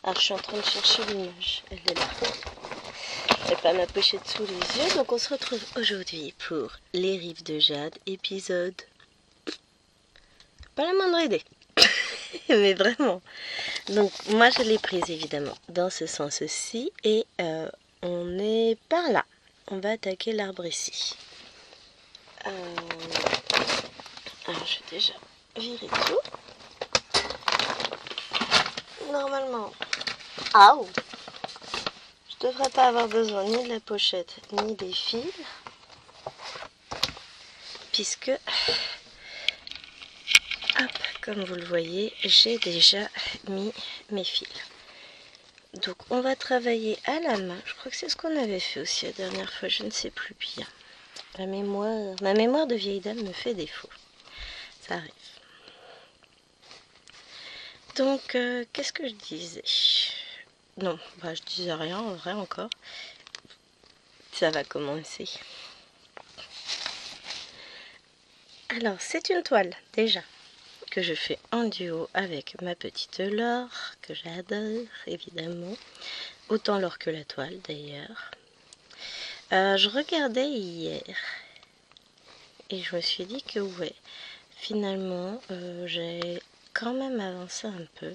Alors je suis en train de chercher l'image, elle est là. C'est pas ma pochette sous les yeux, donc on se retrouve aujourd'hui pour Les Rives de Jade, épisode... Pas la moindre idée, mais vraiment. Donc moi je l'ai prise évidemment dans ce sens-ci et on est par là. On va attaquer l'arbre ici. Alors je vais déjà virer tout. Normalement, je devrais pas avoir besoin ni de la pochette ni des fils, puisque, hop, comme vous le voyez, j'ai déjà mis mes fils. Donc on va travailler à la main. Je crois que c'est ce qu'on avait fait aussi la dernière fois, je ne sais plus bien. Ma mémoire de vieille dame me fait défaut. Ça arrive. Donc, qu'est-ce que je disais? Non, je disais rien, en vrai encore. Ça va commencer. Alors, c'est une toile, déjà, que je fais en duo avec ma petite Laure, que j'adore, évidemment. Autant Laure que la toile, d'ailleurs. Je regardais hier, et je me suis dit que, ouais, finalement, j'ai quand même avancé un peu.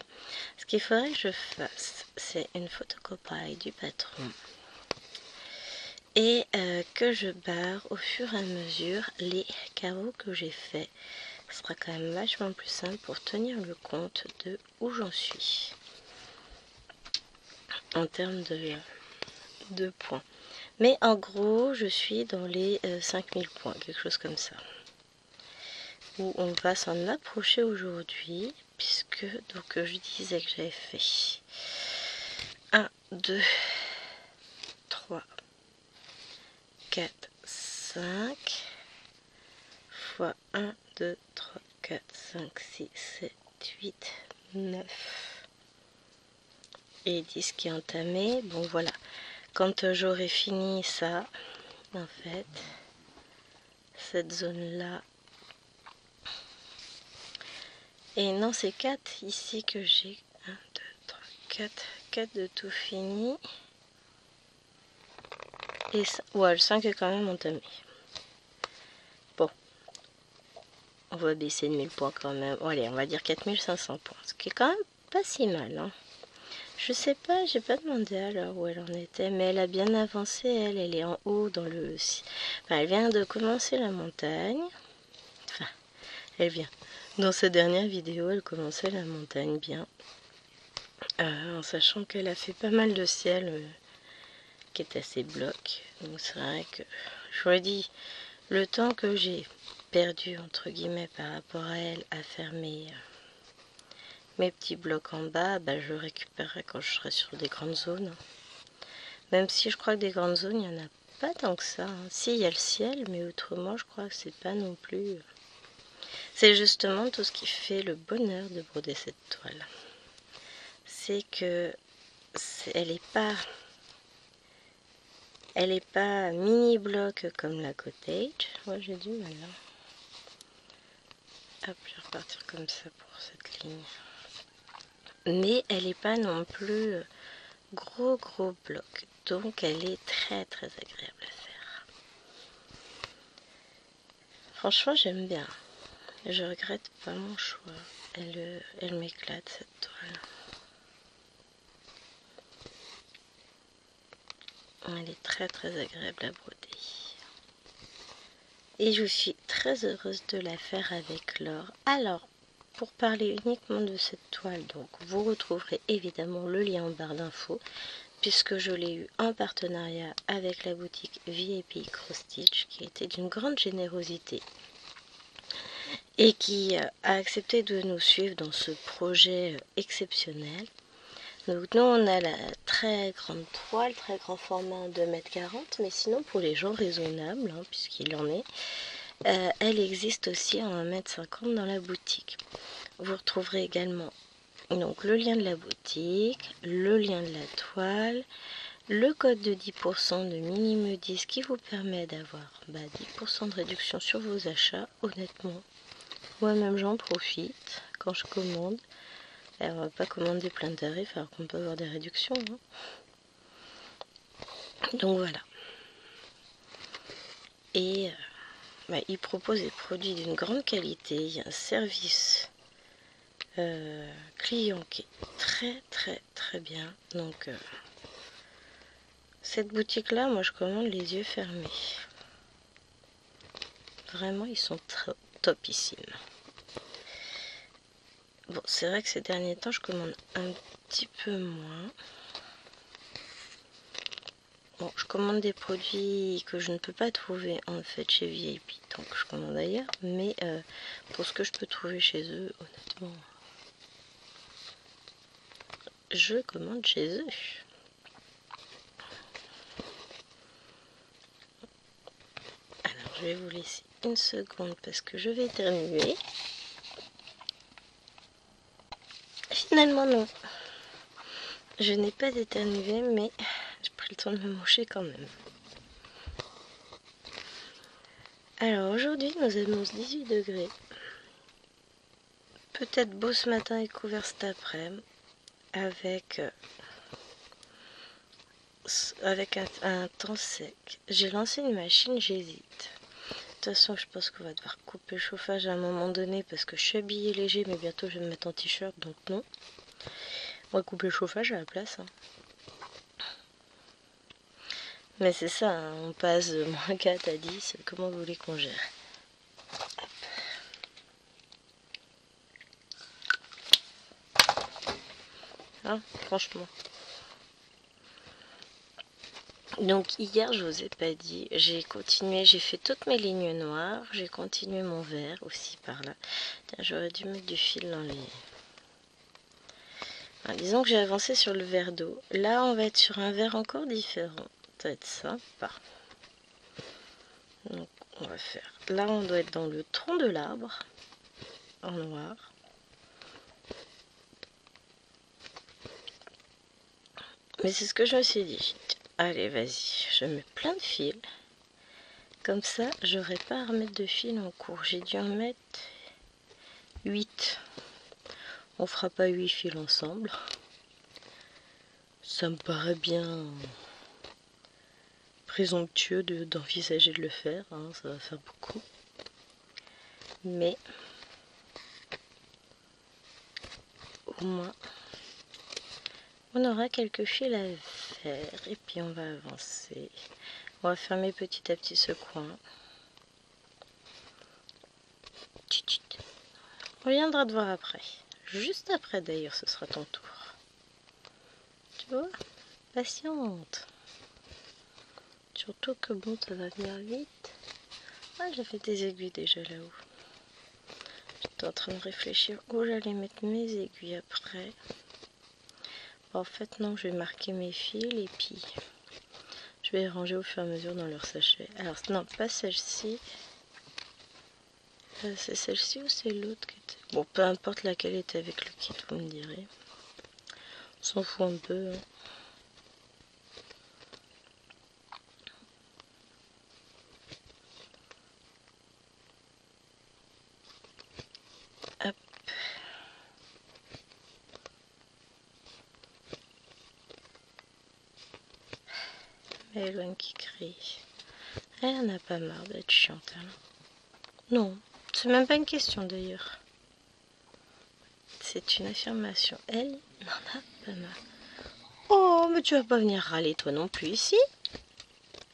Ce qu'il faudrait que je fasse, c'est une photocopie du patron. Et que je barre au fur et à mesure les carreaux que j'ai faits. Ce sera quand même vachement plus simple pour tenir le compte de où j'en suis en termes de points. Mais en gros, je suis dans les 5000 points, quelque chose comme ça. Où on va s'en approcher aujourd'hui, puisque donc je disais que j'avais fait 1, 2, 3, 4, 5 fois 1, 2, 3, 4, 5, 6, 7, 8, 9 et 10 qui est entamé. Bon voilà, quand j'aurai fini ça, en fait, cette zone là, et non c'est 4 ici que j'ai, 1, 2, 3, 4 de tout fini, et ouais, le 5 est quand même entamé. Bon, on va baisser de 1000 points quand même. Bon, allez, on va dire 4500 points, ce qui est quand même pas si mal, hein. Je sais pas, j'ai pas demandé à l'heure où elle en était, mais elle a bien avancé, elle est en haut dans le... Enfin, elle vient de commencer la montagne. Enfin, elle vient. Dans sa dernière vidéo, elle commençait la montagne bien. En sachant qu'elle a fait pas mal de ciel qui est assez bloc. Donc c'est vrai que, je vous l'ai dit, le temps que j'ai perdu, entre guillemets, par rapport à elle, à faire mes petits blocs en bas, je récupérerai quand je serai sur des grandes zones. Même si je crois que des grandes zones, il n'y en a pas tant que ça. Hein. Si, il y a le ciel, mais autrement, je crois que c'est pas non plus... C'est justement tout ce qui fait le bonheur de broder cette toile. C'est que elle est pas mini bloc comme la cottage. Moi, j'ai du mal. Hein. Hop, je vais repartir comme ça pour cette ligne. Mais elle n'est pas non plus gros bloc. Donc, elle est très agréable à faire. Franchement, j'aime bien. Je regrette pas mon choix. Elle m'éclate cette toile. Elle est très agréable à broder. Et je suis très heureuse de la faire avec Laure. Alors, pour parler uniquement de cette toile, donc vous retrouverez évidemment le lien en barre d'infos, puisque je l'ai eu en partenariat avec la boutique VIP Cross Stitch, qui était d'une grande générosité et qui a accepté de nous suivre dans ce projet exceptionnel. Donc nous on a la très grande toile, très grand format 2,40 m, mais sinon pour les gens raisonnables, hein, puisqu'il en est, elle existe aussi en 1,50 m dans la boutique. Vous retrouverez également donc le lien de la boutique, le lien de la toile, le code de 10% de Minimeu10 qui vous permet d'avoir 10% de réduction sur vos achats. Honnêtement, moi-même j'en profite quand je commande. Alors, on va pas commander plein de tarifs alors qu'on peut avoir des réductions. Hein. Donc voilà. Et il propose des produits d'une grande qualité. Il y a un service client qui est très très très bien. Donc cette boutique là, moi je commande les yeux fermés. Vraiment, ils sont topissimes. Bon, c'est vrai que ces derniers temps, je commande un petit peu moins. Bon, je commande des produits que je ne peux pas trouver en fait chez VIP, donc je commande ailleurs. Mais pour ce que je peux trouver chez eux, honnêtement, je commande chez eux. Alors, je vais vous laisser une seconde parce que je vais éternuer. Finalement, non. Je n'ai pas éternué, mais j'ai pris le temps de me moucher quand même. Alors, aujourd'hui, nous avons 18 degrés. Peut-être beau ce matin et couvert cet après-midi. Avec un temps sec. J'ai lancé une machine, j'hésite. De toute façon, je pense qu'on va devoir couper le chauffage à un moment donné parce que je suis habillée léger, mais bientôt je vais me mettre en t-shirt, donc non. On va couper le chauffage à la place. Hein. Mais c'est ça, hein, on passe de -4 à 10, comment vous voulez qu'on gère? Hein, franchement. Donc hier, je vous ai pas dit, j'ai continué, j'ai fait toutes mes lignes noires, j'ai continué mon vert aussi par là. J'aurais dû mettre du fil dans les... Alors, disons que j'ai avancé sur le verre d'eau. Là, on va être sur un vert encore différent. Ça va être sympa. Donc, on va faire... Là, on doit être dans le tronc de l'arbre, en noir. Mais c'est ce que je me suis dit. Allez, vas-y, je mets plein de fils. Comme ça, j'aurai pas à remettre de fil en cours. J'ai dû en mettre 8. On fera pas 8 fils ensemble. Ça me paraît bien présomptueux d'envisager de le faire. Hein, ça va faire beaucoup. Mais au moins, on aura quelques fils à faire. Et puis on va avancer. On va fermer petit à petit ce coin. On reviendra te voir après. Juste après d'ailleurs, ce sera ton tour. Tu vois? Patiente. Surtout que bon, ça va venir vite. Ah, j'ai fait des aiguilles déjà là-haut. J'étais en train de réfléchir où j'allais mettre mes aiguilles après. En fait, non, je vais marquer mes fils et puis je vais les ranger au fur et à mesure dans leur sachet. Alors, non, pas celle-ci. C'est celle-ci ou c'est l'autre qui était... Bon, peu importe laquelle était avec le kit, vous me direz. On s'en fout un peu. Hein. Hop. Eloine qui crie. Elle en a pas marre d'être chiante. Hein. Non, c'est même pas une question d'ailleurs. C'est une affirmation. Elle n'en a pas marre. Oh, mais tu vas pas venir râler toi non plus ici?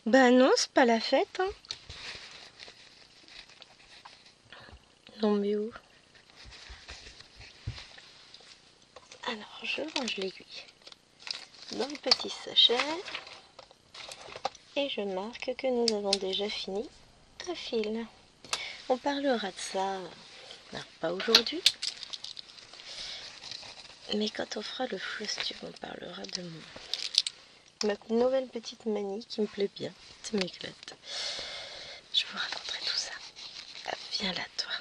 Bah non, c'est pas la fête. Hein. Non mais où? Alors, je range l'aiguille dans le petit sachet. Et je marque que nous avons déjà fini un fil. On parlera de ça, non, pas aujourd'hui, mais quand on fera le floss-tube, on parlera de ma nouvelle petite manie qui me plaît bien, ça m'éclate. Je vous raconterai tout ça. Ah, viens là, toi.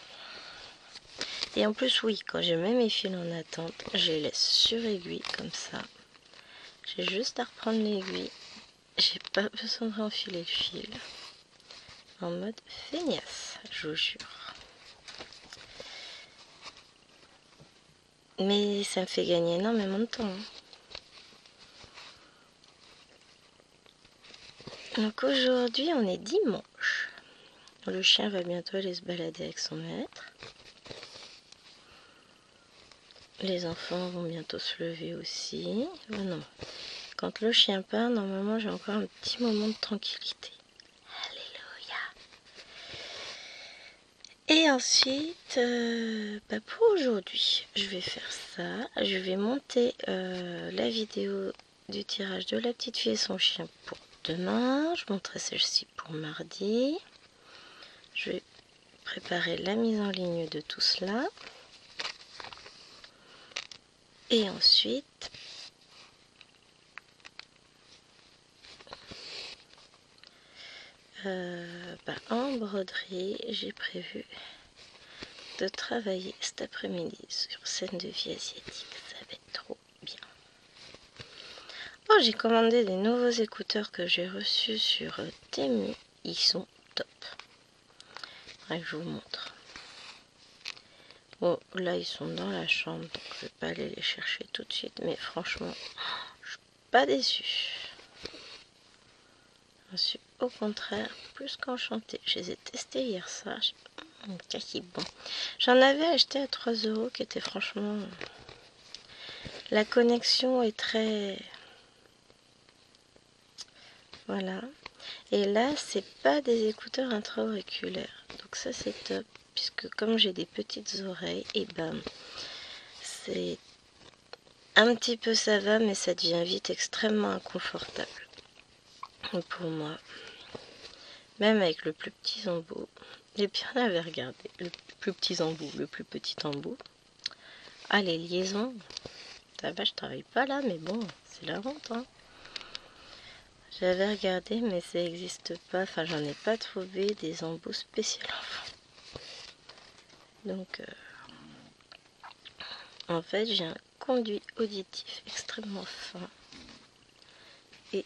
Et en plus, oui, quand je mets mes fils en attente, je les laisse sur aiguille comme ça. J'ai juste à reprendre l'aiguille. J'ai pas besoin de renfiler le fil. En mode feignasse, je vous jure. Mais ça me fait gagner énormément de temps, hein. Donc aujourd'hui, on est dimanche. Le chien va bientôt aller se balader avec son maître. Les enfants vont bientôt se lever aussi. Oh non. Quand le chien part, normalement, j'ai encore un petit moment de tranquillité. Alléluia. Et ensuite, pour aujourd'hui, je vais faire ça. Je vais monter la vidéo du tirage de la petite fille et son chien pour demain. Je montrerai celle-ci pour mardi. Je vais préparer la mise en ligne de tout cela. Et ensuite, en broderie, j'ai prévu de travailler cet après-midi sur scène de vie asiatique. Ça va être trop bien. Oh, j'ai commandé des nouveaux écouteurs que j'ai reçus sur Temu. Ils sont top. Ouais, je vous montre. Bon, là, ils sont dans la chambre, donc je vais pas aller les chercher tout de suite. Mais franchement, je suis pas déçue. Je suis au contraire plus qu'enchantée. Je les ai testés hier soir. C'est bon. J'en avais acheté à 3 € qui était franchement... La connexion est très... Voilà. Et là, c'est pas des écouteurs intra-auriculaires. Donc ça, c'est top. Puisque comme j'ai des petites oreilles, et ben, c'est... Un petit peu ça va, mais ça devient vite extrêmement inconfortable. Pour moi. Même avec le plus petit embout. Et puis on avait regardé le plus petit embout, le plus petit embout. Ah, les liaisons. Ça va, je travaille pas là, mais bon, c'est la honte, hein. J'avais regardé, mais ça n'existe pas. Enfin, j'en ai pas trouvé des embouts spéciaux enfants. Donc, en fait, j'ai un conduit auditif extrêmement fin. Et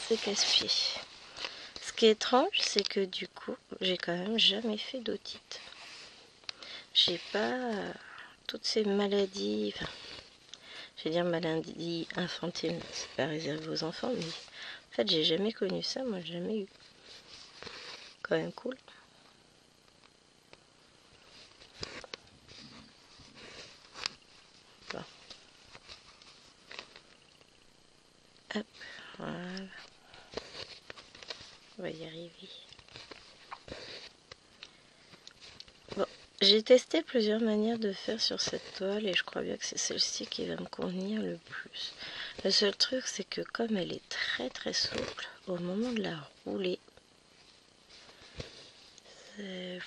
c'est casse-pied. Ce qui est étrange, c'est que du coup, j'ai quand même jamais fait d'otite. J'ai pas toutes ces maladies... Enfin, je vais dire maladies infantiles, c'est pas réservé aux enfants, mais en fait, j'ai jamais connu ça. Moi, j'ai jamais eu. Quand même cool. Bon. Hop, voilà. On va y arriver. Bon, j'ai testé plusieurs manières de faire sur cette toile et je crois bien que c'est celle-ci qui va me convenir le plus. Le seul truc, c'est que comme elle est très très souple, au moment de la rouler, je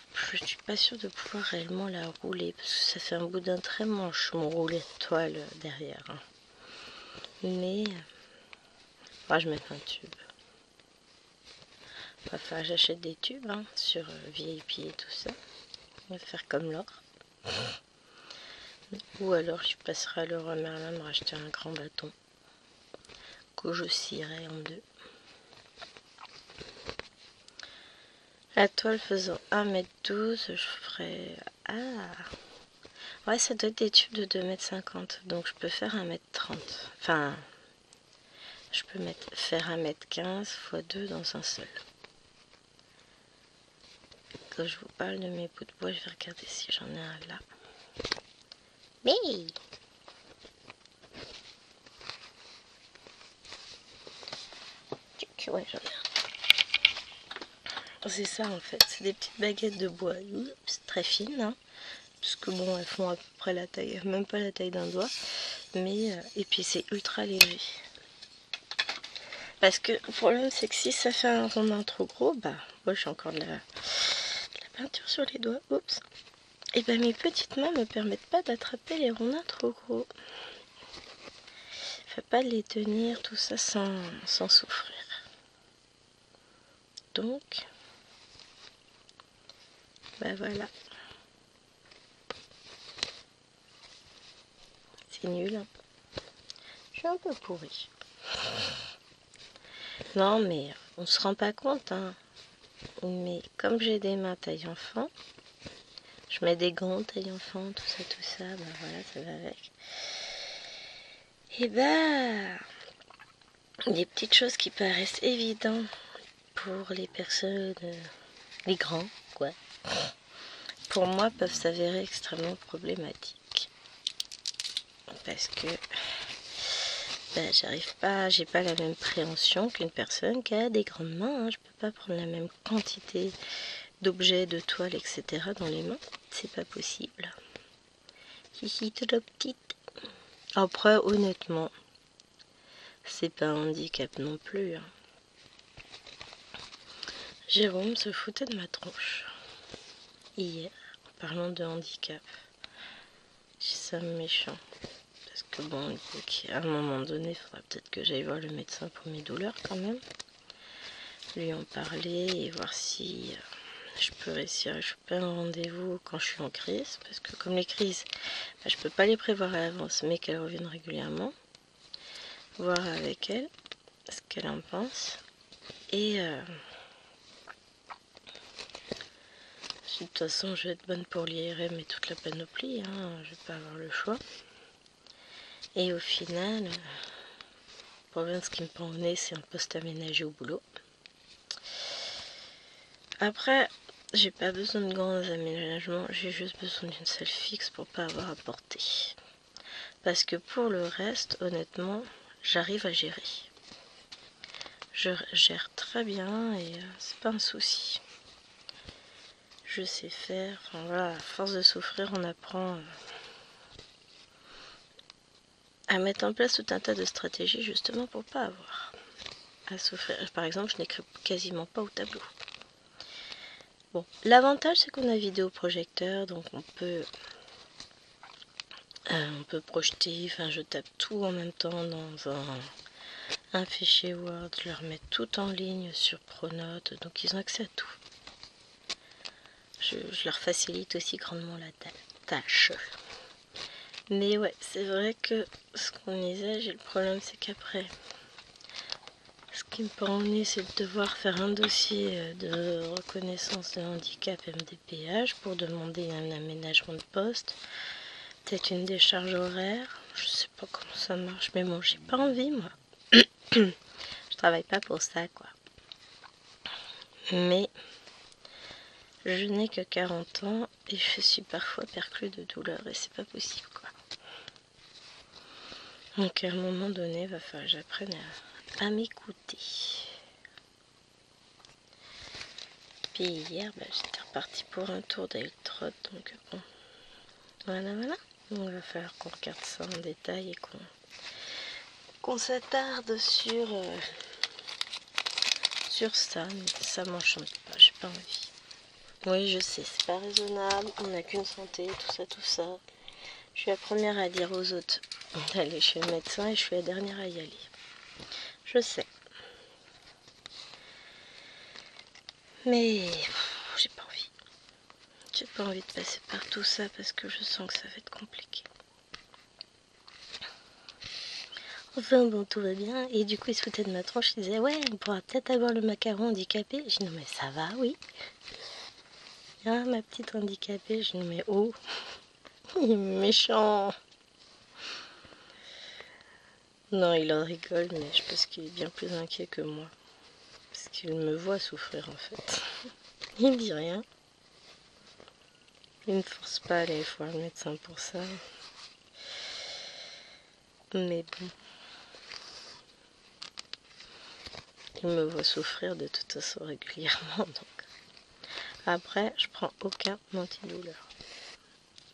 suis pas sûre de pouvoir réellement la rouler parce que ça fait un boudin très moche mon roulet de toile derrière, hein. Mais je mets un tube. Enfin, j'achète des tubes, hein, sur VIP et tout ça. On va faire comme l'or. Ou alors je passerai à Leroy Merlin me racheter un grand bâton que je scierai en deux. La toile faisant 1,12 m, je ferai... Ah, ouais, ça doit être des tubes de 2,50 m. Donc je peux faire 1,30 m. Enfin, je peux faire 1,15 m x 2 dans un seul. Quand je vous parle de mes bouts de bois, je vais regarder si j'en ai un là. Mais ouais, j'en ai un. C'est ça en fait, c'est des petites baguettes de bois. C'est très fines, hein, parce que bon, elles font à peu près la taille, même pas la taille d'un doigt. Mais et puis c'est ultra léger. Parce que le problème, c'est que si ça fait un rondin trop gros, bah, moi j'ai encore de la peinture sur les doigts. Oups. Et ben mes petites mains me permettent pas d'attraper les rondins trop gros. Faut pas les tenir tout ça sans souffrir. Donc, bah voilà. C'est nul, hein. Je suis un peu pourrie. Non, mais on se rend pas compte, hein. Mais comme j'ai des mains taille enfant, Je mets des gants taille enfant, tout ça, bah voilà, ça va avec. Et bah, des petites choses qui paraissent évidentes pour les personnes, les grands, quoi, pour moi peuvent s'avérer extrêmement problématiques. Parce que ben, j'arrive pas, j'ai pas la même préhension qu'une personne qui a des grandes mains. Hein. Je peux pas prendre la même quantité d'objets, de toiles, etc. dans les mains. C'est pas possible. Hihi, toute petite. Après, honnêtement, c'est pas un handicap non plus. Hein. Jérôme se foutait de ma tronche hier en parlant de handicap. C'est ça méchant. Parce que bon, à un moment donné, il faudra peut-être que j'aille voir le médecin pour mes douleurs quand même. Lui en parler et voir si je peux réussir à choper un rendez-vous quand je suis en crise. Parce que comme les crises, ben, je peux pas les prévoir à l'avance, mais qu'elles reviennent régulièrement. Voir avec elle ce qu'elle en pense. Et de toute façon, je vais être bonne pour l'IRM et toute la panoplie. Hein, je vais pas avoir le choix. Et au final, le problème, ce qui me prend au nez, c'est un poste aménagé au boulot. Après, j'ai pas besoin de grands aménagements, j'ai juste besoin d'une salle fixe pour pas avoir à porter. Parce que pour le reste, honnêtement, j'arrive à gérer. Je gère très bien et c'est pas un souci. Je sais faire, enfin voilà, à force de souffrir, on apprend à mettre en place tout un tas de stratégies justement pour pas avoir à souffrir. Par exemple, je n'écris quasiment pas au tableau. Bon, l'avantage c'est qu'on a vidéoprojecteur, donc on peut projeter, enfin je tape tout en même temps dans un fichier Word, je leur mets tout en ligne sur Pronote, donc ils ont accès à tout. Je leur facilite aussi grandement la tâche. Mais ouais, c'est vrai que ce qu'on disait, j'ai le problème c'est qu'après, ce qui me prend au nez, c'est de devoir faire un dossier de reconnaissance de handicap MDPH pour demander un aménagement de poste, peut-être une décharge horaire, je sais pas comment ça marche, mais bon, j'ai pas envie moi. Je travaille pas pour ça, quoi. Mais je n'ai que 40 ans et je suis parfois perclue de douleur et c'est pas possible, quoi. Donc à un moment donné, il va falloir que j'apprenne à m'écouter. Puis hier, j'étais repartie pour un tour d'électrode, donc bon. Voilà. Donc il va falloir qu'on regarde ça en détail et qu'on s'attarde sur ça, mais ça m'enchante pas, j'ai pas envie. Oui, je sais, c'est pas raisonnable, on n'a qu'une santé, tout ça. Je suis la première à dire aux autres d'aller chez le médecin et je suis la dernière à y aller. Je sais. Mais j'ai pas envie. J'ai pas envie de passer par tout ça parce que je sens que ça va être compliqué. Enfin bon, tout va bien. Et du coup, il se foutait de ma tronche. Il disait, ouais, on pourra peut-être avoir le macaron handicapé. Je dis, non mais ça va, oui. Ah, ma petite handicapée. Je dis, mais oh, il est méchant. Non, il en rigole, mais je pense qu'il est bien plus inquiet que moi. Parce qu'il me voit souffrir, en fait. Il dit rien. Il ne force pas à aller voir le médecin pour ça. Mais bon. Il me voit souffrir de toute façon régulièrement. Donc. Après, je prends aucun antidouleur.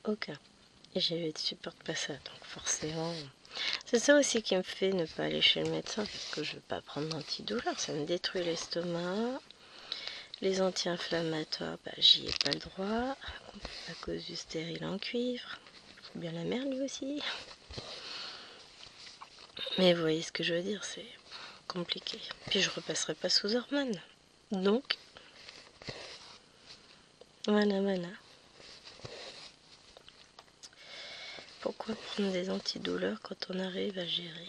Aucun. Et je ne supporte pas ça. Donc forcément... C'est ça aussi qui me fait ne pas aller chez le médecin. Parce que je ne veux pas prendre d'antidouleur. Ça me détruit l'estomac. Les anti-inflammatoires, j'y ai pas le droit. À cause du stérile en cuivre. C'est bien la merde lui aussi. Mais vous voyez ce que je veux dire, c'est compliqué. Puis je repasserai pas sous hormones. Donc, voilà. Pourquoi prendre des antidouleurs quand on arrive à gérer?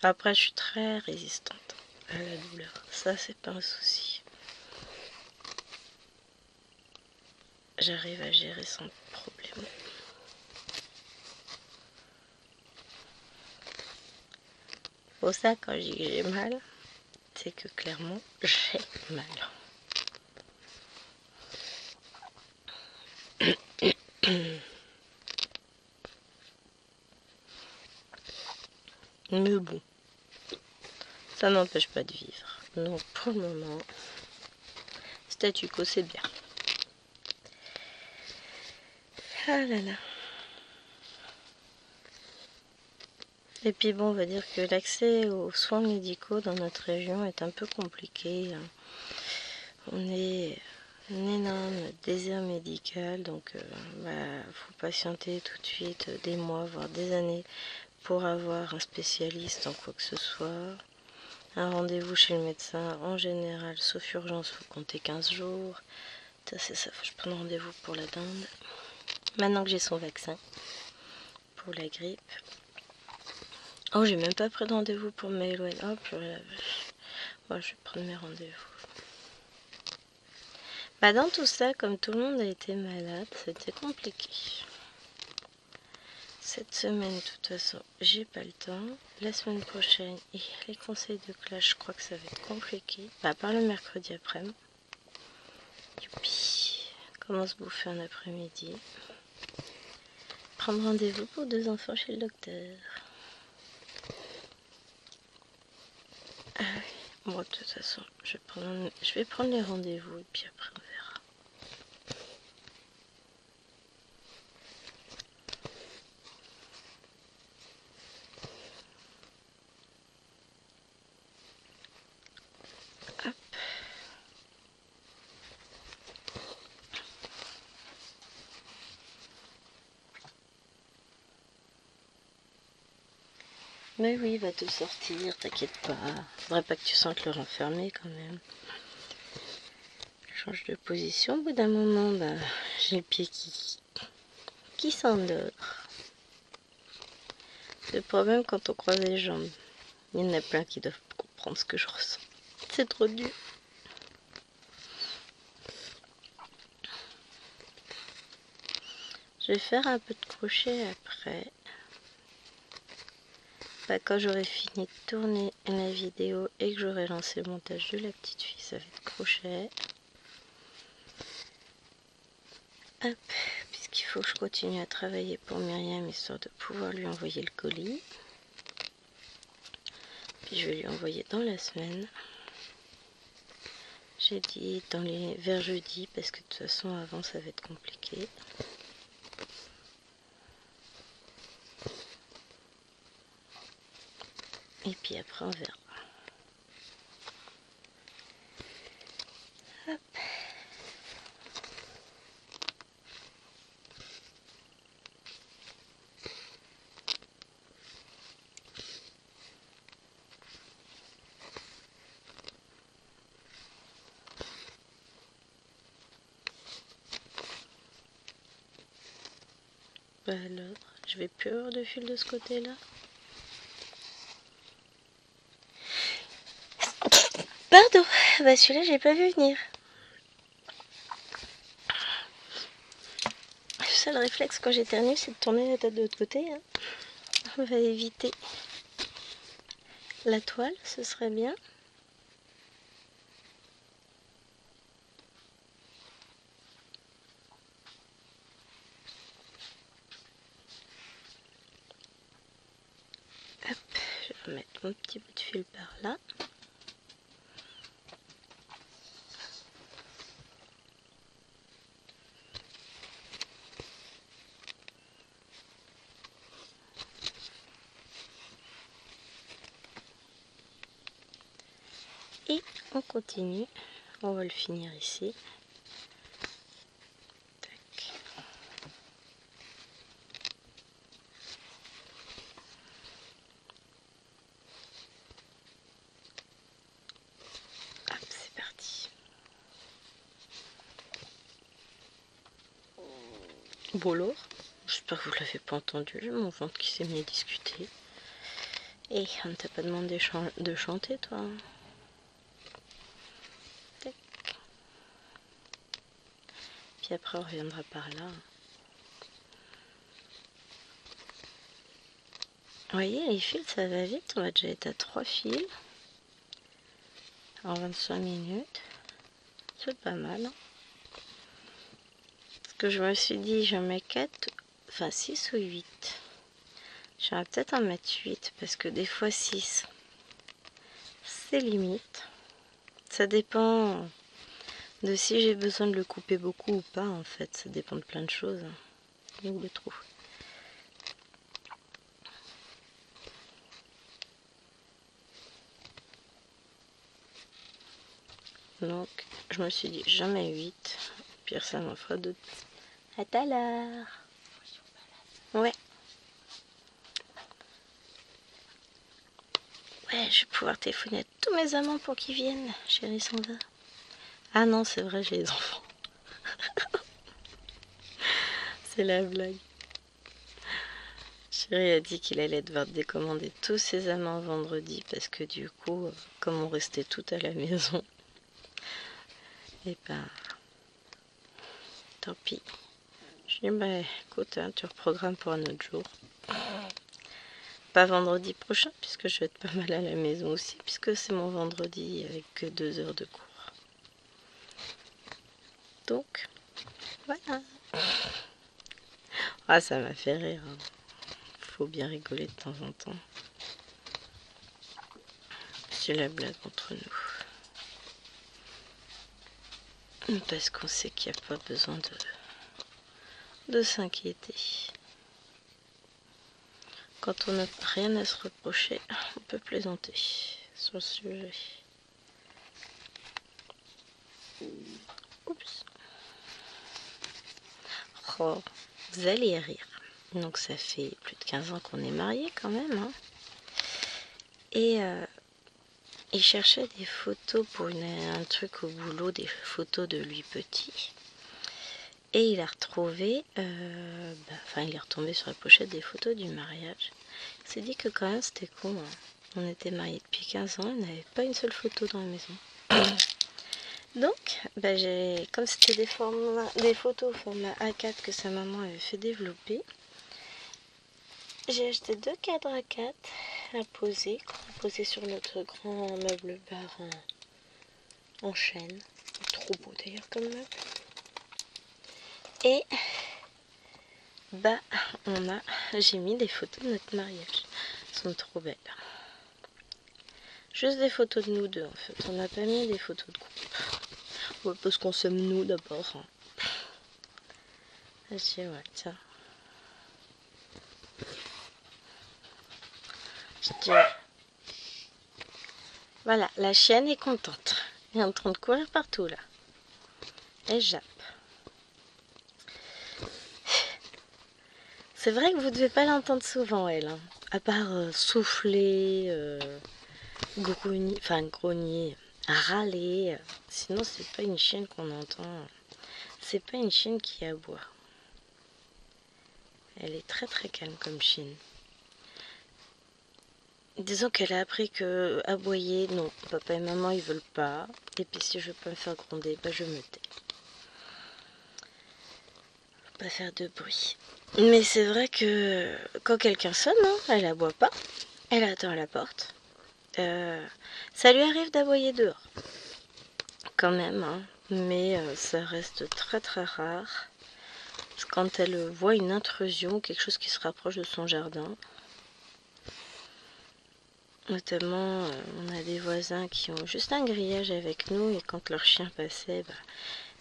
Après, je suis très résistante à la douleur. Ça, c'est pas un souci. j'arrive à gérer sans problème. Pour ça, quand je dis que j'ai mal, c'est que clairement, j'ai mal. Mais bon, ça n'empêche pas de vivre. Donc pour le moment, statu quo, c'est bien. Ah là là. Et puis bon, on va dire que l'accès aux soins médicaux dans notre région est un peu compliqué. On est un énorme désert médical, donc faut patienter tout de suite des mois, voire des années pour avoir un spécialiste en quoi que ce soit. Un rendez-vous chez le médecin, en général, sauf urgence, faut compter 15 jours. Ça, c'est ça, faut que je prenne rendez-vous pour la dinde. Maintenant que j'ai son vaccin pour la grippe. Oh, j'ai même pas pris de rendez-vous pour mes LOL. Oh, purée la vache. Moi, je vais prendre mes rendez-vous. Bah, dans tout ça, comme tout le monde a été malade, c'était compliqué. Cette semaine, de toute façon, j'ai pas le temps. La semaine prochaine, et les conseils de classe, je crois que ça va être compliqué. Bah, à part le mercredi après-midi. Youpi. Comment se bouffer un après-midi. Prendre rendez-vous pour 2 enfants chez le docteur. Ah oui. Bon, de toute façon, je vais prendre les rendez-vous et puis après on verra. Hop. Mais oui, il va te sortir, t'inquiète pas. Faudrait pas que tu sentes le renfermer quand même. Je change de position, au bout d'un moment, bah, j'ai le pied qui s'endort. C'est le problème quand on croise les jambes. Il y en a plein qui doivent comprendre ce que je ressens. C'est trop dur. Je vais faire un peu de crochet après. Bah, quand j'aurai fini de tourner la vidéo et que j'aurai lancé le montage de la petite fille, ça va être crochet. Hop, puisqu'il faut que je continue à travailler pour Myriam, histoire de pouvoir lui envoyer le colis. Puis je vais lui envoyer dans la semaine. J'ai dit vers jeudi, parce que de toute façon avant ça va être compliqué. Et puis après on verra. Hop. Bah alors, je vais plus avoir de fil de ce côté-là. Pardon, bah celui-là j'ai pas vu venir. Le seul réflexe quand j'éternue, c'est de tourner la tête de l'autre côté. Hein. On va éviter la toile, ce serait bien. Hop, je vais remettre mon petit bout de fil par là. Et on continue, on va le finir ici. Tac. Hop, c'est parti. Bon alors, j'espère que vous ne l'avez pas entendu, j'ai mon ventre qui s'est mis à discuter. Et on ne t'a pas demandé de chanter toi. Tac. Puis puis après on reviendra par là. Vous voyez, les fils, ça va vite. On va déjà être à 3 fils en 25 minutes. C'est pas mal. Hein. Parce que je me suis dit, j'en mets 4, enfin 6 ou 8. J'aurais peut-être en mettre 8 parce que des fois 6, c'est limite. Ça dépend de si j'ai besoin de le couper beaucoup ou pas en fait. Ça dépend de plein de choses. Où le trou. Donc, je me suis dit, j'en mets 8. Pire, ça m'en fera d'autres. À tout à l'heure. Ouais. Ouais, je vais pouvoir téléphoner à tous mes amants pour qu'ils viennent. Chérie s'en va. Ah non, c'est vrai, j'ai les enfants. C'est la blague. Chérie a dit qu'il allait devoir décommander tous ses amants vendredi parce que du coup, comme on restait tout à la maison, et ben, tant pis. Je dis, bah écoute, hein, tu reprogrammes pour un autre jour. Pas vendredi prochain, puisque je vais être pas mal à la maison aussi, puisque c'est mon vendredi avec que 2 heures de cours. Donc, voilà. Ah, ça m'a fait rire. Hein. Faut bien rigoler de temps en temps. C'est la blague entre nous. Parce qu'on sait qu'il n'y a pas besoin de s'inquiéter. Quand on n'a rien à se reprocher, on peut plaisanter sur le sujet. Oups. Oh, vous allez rire. Donc ça fait plus de 15 ans qu'on est mariés quand même. Hein. Et il cherchait des photos pour un truc au boulot, des photos de lui petit. Et il a retrouvé, il est retombé sur la pochette des photos du mariage. Il s'est dit que quand même c'était con. Hein. On était mariés depuis 15 ans, il n'avait pas une seule photo dans la maison. Donc, comme c'était des photos au format A4 que sa maman avait fait développer, j'ai acheté 2 cadres A4 à poser, sur notre grand meuble bar en chêne. Trop beau d'ailleurs comme meuble. Et j'ai mis des photos de notre mariage. Elles sont trop belles. Juste des photos de nous deux en fait. On n'a pas mis des photos de groupe. Ouais, parce qu'on s'aime nous d'abord. Hein. Ouais, tiens. Voilà, la chienne est contente. Elle est en train de courir partout là. Elle jappe. C'est vrai que vous ne devez pas l'entendre souvent, elle. Hein. À part souffler, grogner, râler. Sinon, c'est pas une chienne qu'on entend. C'est pas une chienne qui aboie. Elle est très très calme comme chienne. Disons qu'elle a appris que aboyer, non, papa et maman ils veulent pas. Et puis si je veux pas me faire gronder, je me tais. Faut pas faire de bruit. Mais c'est vrai que quand quelqu'un sonne, hein, elle aboie pas. Elle attend à la porte. Ça lui arrive d'aboyer dehors. Quand même, hein. Mais ça reste très très rare. Quand elle voit une intrusion, quelque chose qui se rapproche de son jardin. Notamment, on a des voisins qui ont juste un grillage avec nous et quand leur chien passait,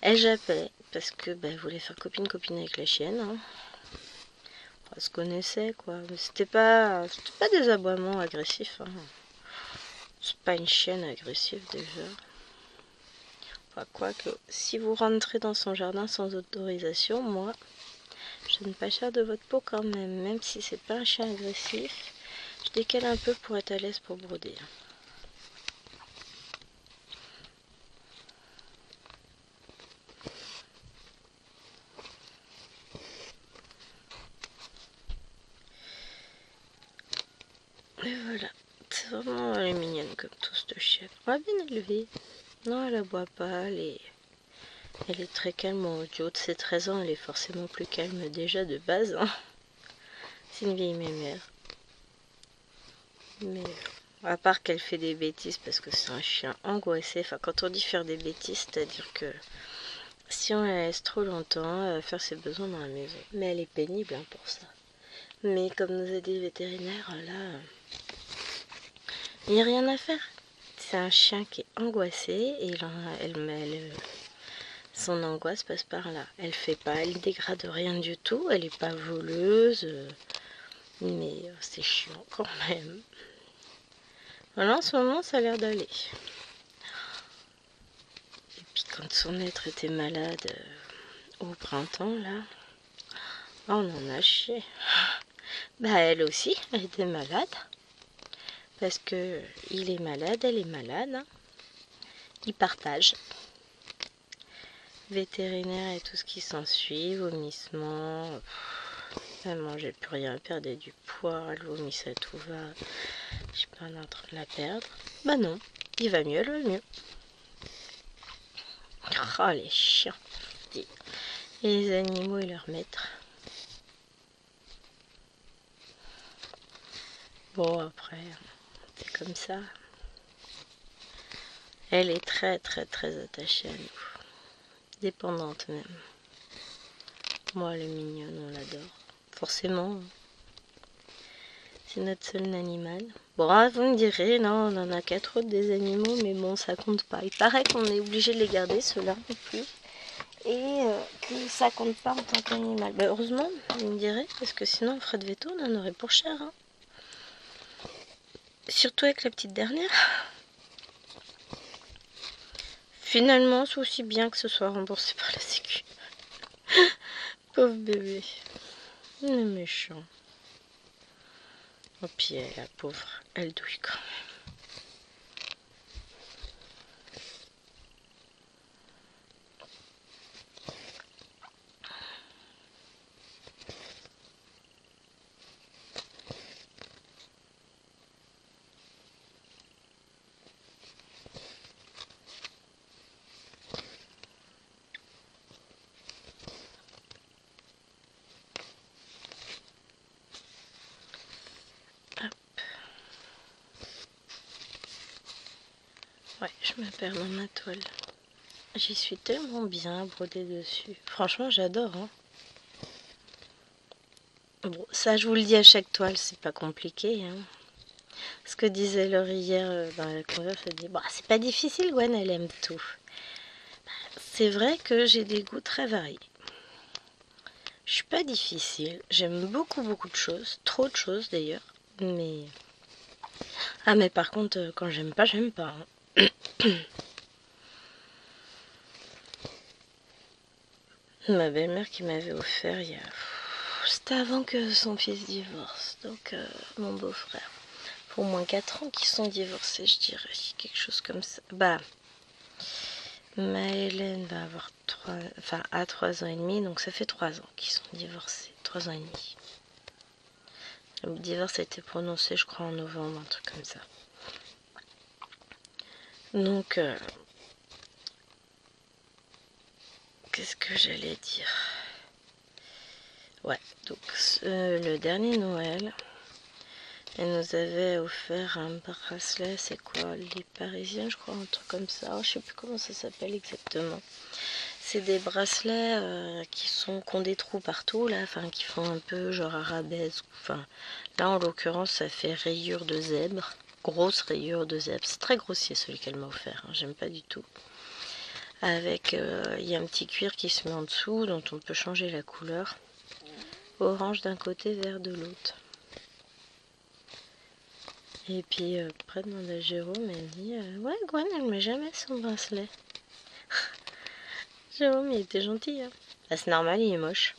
elle jappait parce que elle voulait faire copine avec la chienne. Hein. Elle se connaissait quoi, mais c'était pas des aboiements agressifs. Hein. C'est pas une chienne agressive déjà. Enfin, quoique, si vous rentrez dans son jardin sans autorisation, moi, je ne pas cher de votre peau quand même si c'est pas un chien agressif. Je décale un peu pour être à l'aise pour broder. Et voilà, c'est vraiment elle est mignonne comme tout cette chienne. On va bien élever. Non, elle aboie pas, elle Elle est très calme. Bon, du haut de ses 13 ans, elle est forcément plus calme déjà de base. Hein. C'est une vieille mémère. Mais à part qu'elle fait des bêtises parce que c'est un chien angoissé. Enfin, quand on dit faire des bêtises, c'est-à-dire que si on la laisse trop longtemps, elle va faire ses besoins dans la maison. Mais elle est pénible hein, pour ça. Mais comme nous a dit le vétérinaire, là, il n'y a rien à faire. C'est un chien qui est angoissé et son angoisse passe par là. Elle dégrade rien du tout, elle n'est pas voleuse, mais c'est chiant quand même. Voilà, en ce moment, ça a l'air d'aller. Et puis quand son maître était malade au printemps, là, on en a chié. Bah elle aussi, elle était malade. Parce que il est malade, elle est malade. Hein. Ils partagent. Vétérinaire et tout ce qui s'ensuit, vomissements. Elle mangeait plus rien, elle perdait du poids, elle vomissait à tout va. Je suis pas en train de la perdre. Bah non, il va mieux, elle va mieux. Oh les chiens. Et les animaux et leurs maîtres. Bon après, c'est comme ça. Elle est très très très attachée à nous. Dépendante même. Moi elle est mignonne, on l'adore. Forcément. C'est notre seul animal. Bon, vous me direz, non, on en a 4 autres des animaux, mais bon, ça compte pas. Il paraît qu'on est obligé de les garder, ceux-là, en plus. Et que ça compte pas en tant qu'animal. Bah, heureusement, vous me direz, parce que sinon, Fred Veto, on en aurait pour cher. Hein. Surtout avec la petite dernière. Finalement, c'est aussi bien que ce soit remboursé par la Sécu. Pauvre bébé. Il est méchant. Oh, puis la pauvre, elle douille quand même. Ouais, je me perds dans ma toile. J'y suis tellement bien brodée dessus. Franchement, j'adore. Hein. Bon, ça, je vous le dis à chaque toile, c'est pas compliqué. Hein. Ce que disait Laurie hier dans la converse, elle dit bah, c'est pas difficile, Gwen, elle aime tout. C'est vrai que j'ai des goûts très variés. Je suis pas difficile. J'aime beaucoup, beaucoup de choses. Trop de choses d'ailleurs. Mais. Ah, mais par contre, quand j'aime pas, j'aime pas. Hein. Ma belle-mère qui m'avait offert il y a. C'était avant que son fils divorce. Donc, mon beau-frère. Pour au moins 4 ans qu'ils sont divorcés, je dirais. Quelque chose comme ça. Bah. Ma Hélène va avoir 3 ans et demi. Donc, ça fait 3 ans qu'ils sont divorcés. 3 ans et demi. Le divorce a été prononcé, je crois, en novembre, un truc comme ça. Donc, qu'est-ce que j'allais dire? Ouais, donc le dernier Noël, elle nous avait offert un bracelet, c'est quoi? Les Parisiens, je crois, un truc comme ça. Oh, je sais plus comment ça s'appelle exactement. C'est des bracelets qui ont des trous partout, là, enfin, qui font un peu genre arabesque. Enfin, là, en l'occurrence, ça fait rayure de zèbre. Grosse rayure de zèbre. C'est très grossier celui qu'elle m'a offert, hein, j'aime pas du tout. Avec, il y a un petit cuir qui se met en dessous, dont on peut changer la couleur. Orange d'un côté, vert de l'autre. Et puis, après, demande à Jérôme, elle dit ouais, Gwen, elle met jamais son bracelet. Jérôme, il était gentil. Hein. Bah, c'est normal, il est moche.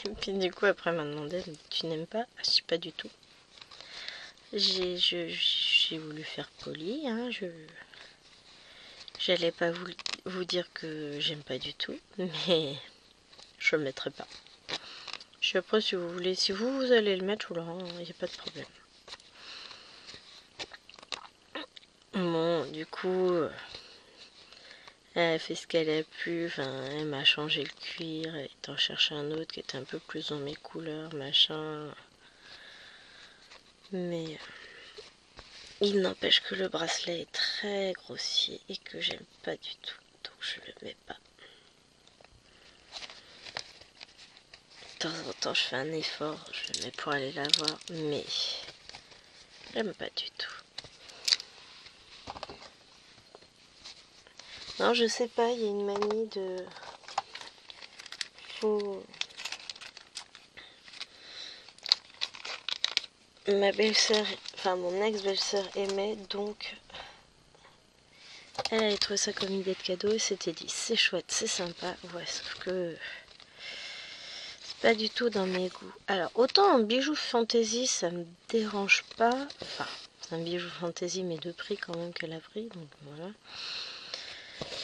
Et puis, du coup, après, elle m'a demandé tu n'aimes pas? Ah, je sais pas du tout. J'ai voulu faire poli. Hein, j'allais pas vous dire que j'aime pas du tout, mais je le mettrai pas. Je suis après, si vous voulez, si vous allez le mettre, il n'y a pas de problème. Bon, du coup, Elle a fait ce qu'elle a pu, enfin, elle m'a changé le cuir, elle est en chercher un autre qui était un peu plus dans mes couleurs, machin. Mais il n'empêche que le bracelet est très grossier et que j'aime pas du tout, donc je le mets pas. De temps en temps, je fais un effort, je le mets pour aller la voir, mais j'aime pas du tout. Non, je sais pas, il y a une manie de... Ma belle-sœur, enfin mon ex-belle-sœur aimait, donc elle avait trouvé ça comme idée de cadeau et s'était dit c'est chouette, c'est sympa, ouais, sauf que c'est pas du tout dans mes goûts. Alors autant en bijoux fantaisie ça me dérange pas, enfin c'est un bijou fantaisie mais de prix quand même qu'elle a pris, donc voilà.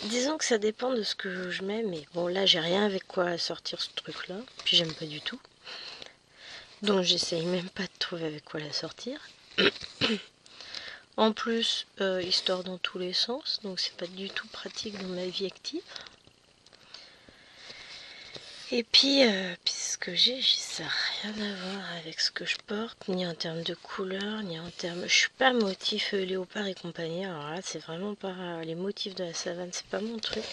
Disons que ça dépend de ce que je mets, mais bon là j'ai rien avec quoi sortir ce truc là, puis j'aime pas du tout. Donc j'essaye même pas de trouver avec quoi la sortir. En plus, il store dans tous les sens, donc c'est pas du tout pratique dans ma vie active. Et puis, ce que j'ai, ça n'a rien à voir avec ce que je porte, ni en termes de couleur, ni en termes... Je suis pas motif léopard et compagnie, alors là c'est vraiment pas... Les motifs de la savane, c'est pas mon truc.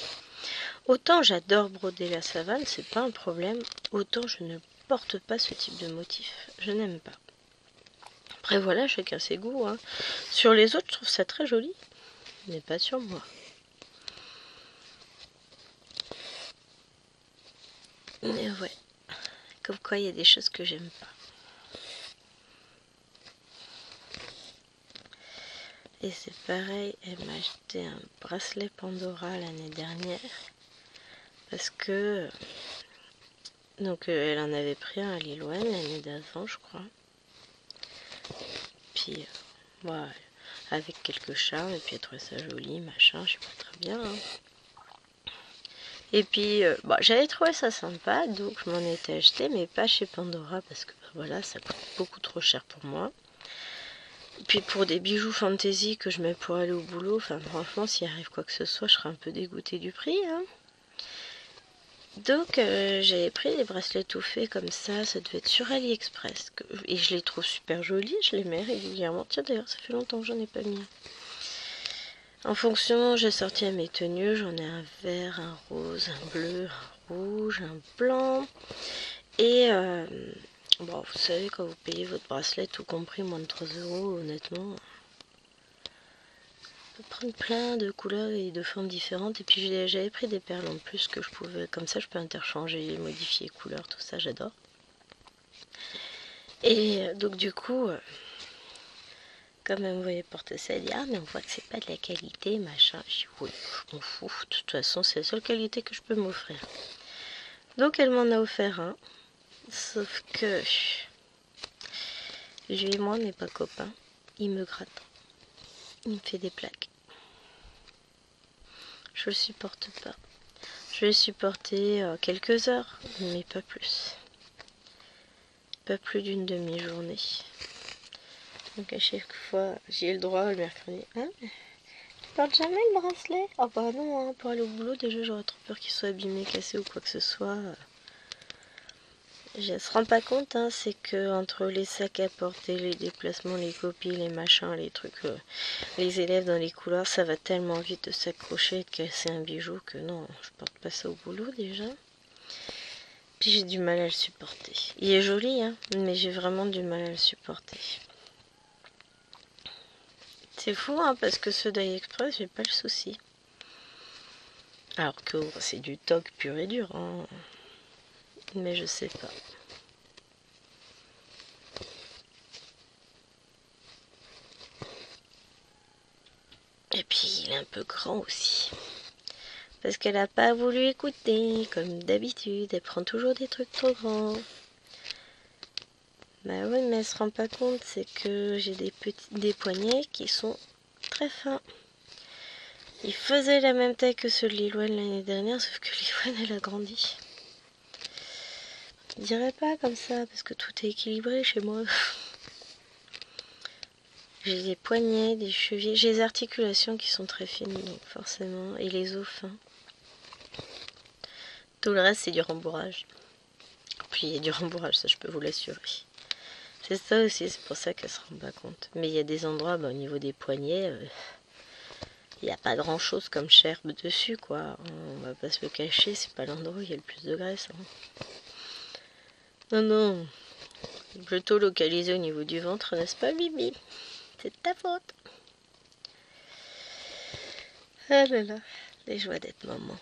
Autant j'adore broder la savane, c'est pas un problème, autant je ne porte pas ce type de motif, je n'aime pas. Après voilà, chacun ses goûts, hein. Sur les autres, je trouve ça très joli, mais pas sur moi. Mais ouais, comme quoi il y a des choses que j'aime pas. Et c'est pareil, elle m'a acheté un bracelet Pandora l'année dernière, parce que... Donc elle en avait pris un à Lilloine l'année d'avant, je crois. Puis, voilà, avec quelques charmes, et puis elle trouvait ça joli, machin, je sais pas très bien. Hein. Et puis, j'avais trouvé ça sympa, donc je m'en étais acheté, mais pas chez Pandora, parce que voilà, ça coûte beaucoup trop cher pour moi. Et puis pour des bijoux fantasy que je mets pour aller au boulot, enfin franchement, s'il arrive quoi que ce soit, je serais un peu dégoûtée du prix. Hein. Donc j'avais pris des bracelets tout faits comme ça devait être sur AliExpress. Et je les trouve super jolis, je les mets régulièrement. Tiens d'ailleurs, ça fait longtemps que j'en ai pas mis. En fonction, j'ai sorti à mes tenues, j'en ai un vert, un rose, un bleu, un rouge, un blanc. Et bon, vous savez, quand vous payez votre bracelet, tout compris, moins de 3 €, honnêtement, on peut prendre plein de couleurs et de formes différentes. Et puis j'avais pris des perles en plus que je pouvais, comme ça je peux interchanger, modifier les couleurs, tout ça, j'adore. Et donc du coup, comme elle me voyait porter ça, elle dit ah mais on voit que c'est pas de la qualité, machin. Je dis oui, je m'en fous, de toute façon c'est la seule qualité que je peux m'offrir. Donc elle m'en a offert un, sauf que lui et moi on n'est pas copains, il me gratte, il me fait des plaques. Je le supporte pas. Je vais supporter quelques heures, mais pas plus. Pas plus d'une demi-journée. Donc à chaque fois, j'ai le droit le mercredi. Hein, tu portes jamais le bracelet? Ah bah non, hein, pour aller au boulot, déjà j'aurais trop peur qu'il soit abîmé, cassé ou quoi que ce soit. Je ne se rend pas compte, hein, c'est que entre les sacs à porter, les déplacements, les copies, les machins, les trucs, les élèves dans les couloirs, ça va tellement vite de s'accrocher et de casser un bijou que non, je porte pas ça au boulot déjà. Puis j'ai du mal à le supporter. Il est joli, hein, mais j'ai vraiment du mal à le supporter. C'est fou, hein, parce que ceux d'AliExpress, j'ai pas le souci. Alors que c'est du toc pur et dur, hein. Mais je sais pas. Et puis il est un peu grand aussi. Parce qu'elle a pas voulu écouter, comme d'habitude, elle prend toujours des trucs trop grands. Bah ouais, mais elle se rend pas compte, c'est que j'ai des poignets qui sont très fins. Ils faisaient la même taille que ceux de Lilloine l'année dernière, sauf que Lilloine elle a grandi. Je dirais pas comme ça, parce que tout est équilibré chez moi. J'ai des poignets, des chevilles, j'ai des articulations qui sont très fines, donc forcément, et les os fins. Tout le reste, c'est du rembourrage. Puis il y a du rembourrage, ça je peux vous l'assurer. C'est ça aussi, c'est pour ça qu'elle se rend pas compte. Mais il y a des endroits, au niveau des poignets, il n'y a pas grand chose comme gerbe dessus, quoi. On va pas se le cacher, c'est pas l'endroit où il y a le plus de graisse. Hein. Non, non. Plutôt localisé au niveau du ventre, n'est-ce pas, Bibi? C'est de ta faute. Ah là là, les joies d'être maman.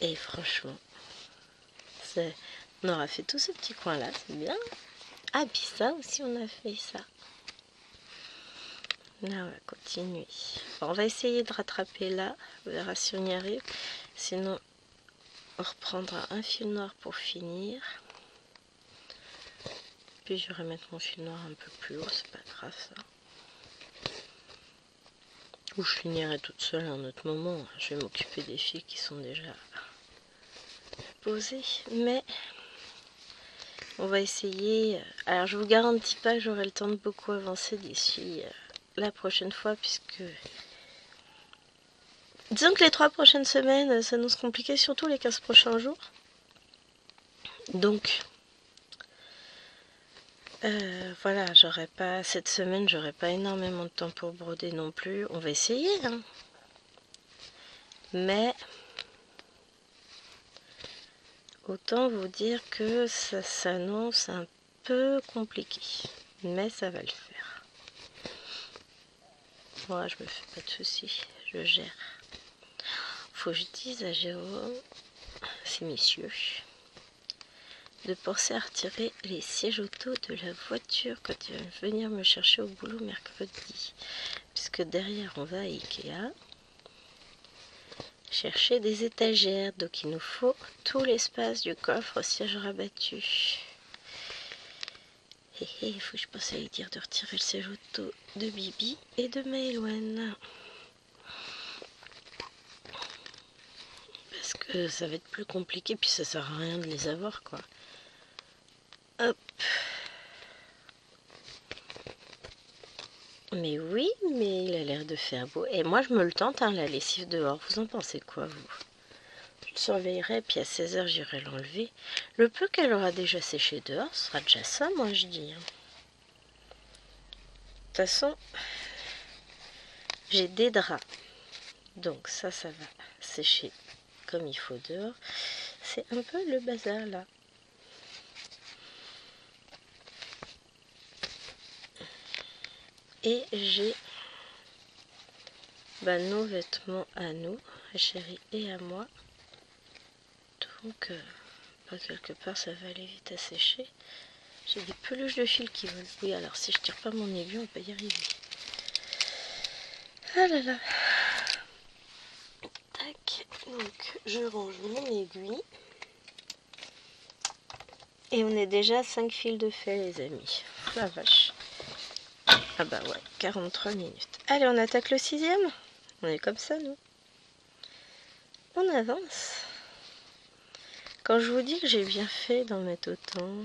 Et franchement, on aura fait tout ce petit coin là, c'est bien. Ah, puis ça aussi, on a fait ça. Là, on va continuer. Bon, on va essayer de rattraper là, on verra si on y arrive. Sinon, on reprendra un fil noir pour finir. Puis je vais remettre mon fil noir un peu plus haut, c'est pas grave ça. Ou je finirai toute seule à un autre moment. Je vais m'occuper des fils qui sont déjà posés. Mais on va essayer. Alors je vous garantis pas que j'aurai le temps de beaucoup avancer d'ici la prochaine fois, puisque disons que les 3 prochaines semaines s'annoncent compliquées, surtout les 15 prochains jours. Donc voilà, cette semaine j'aurai pas énormément de temps pour broder non plus. On va essayer, hein. Mais autant vous dire que ça s'annonce un peu compliqué. Mais ça va le faire. Moi, je me fais pas de soucis, je gère. Faut que je dise à Jérôme, ces messieurs, de penser à retirer les sièges auto de la voiture quand il va venir me chercher au boulot mercredi. Puisque derrière, on va à Ikea chercher des étagères. Donc il nous faut tout l'espace du coffre au siège rabattu. Il faut que je pense à lui dire de retirer le siège auto de Bibi et de Maëloine. Parce que ça va être plus compliqué, puis ça sert à rien de les avoir, quoi. Hop. Mais oui, mais il a l'air de faire beau. Et moi, je me le tente, hein, la lessive dehors. Vous en pensez quoi, vous? Je le surveillerai, puis à 16h, j'irai l'enlever. Le peu qu'elle aura déjà séché dehors, ce sera déjà ça, moi, je dis. De toute façon, j'ai des draps. Donc ça va sécher comme il faut dehors. C'est un peu le bazar, là. Et j'ai nos vêtements à nous, à Chérie et à moi. Donc, quelque part, ça va aller vite à sécher. J'ai des peluches de fil qui volent. Oui, alors si je tire pas mon aiguille, on peut y arriver. Ah là là. Tac. Donc, je range mon aiguille. Et on est déjà à 5 fils de fait, les amis. La vache. Ah bah ouais, 43 minutes. Allez, on attaque le 6e. On est comme ça, nous. On avance. Quand je vous dis que j'ai bien fait d'en mettre autant,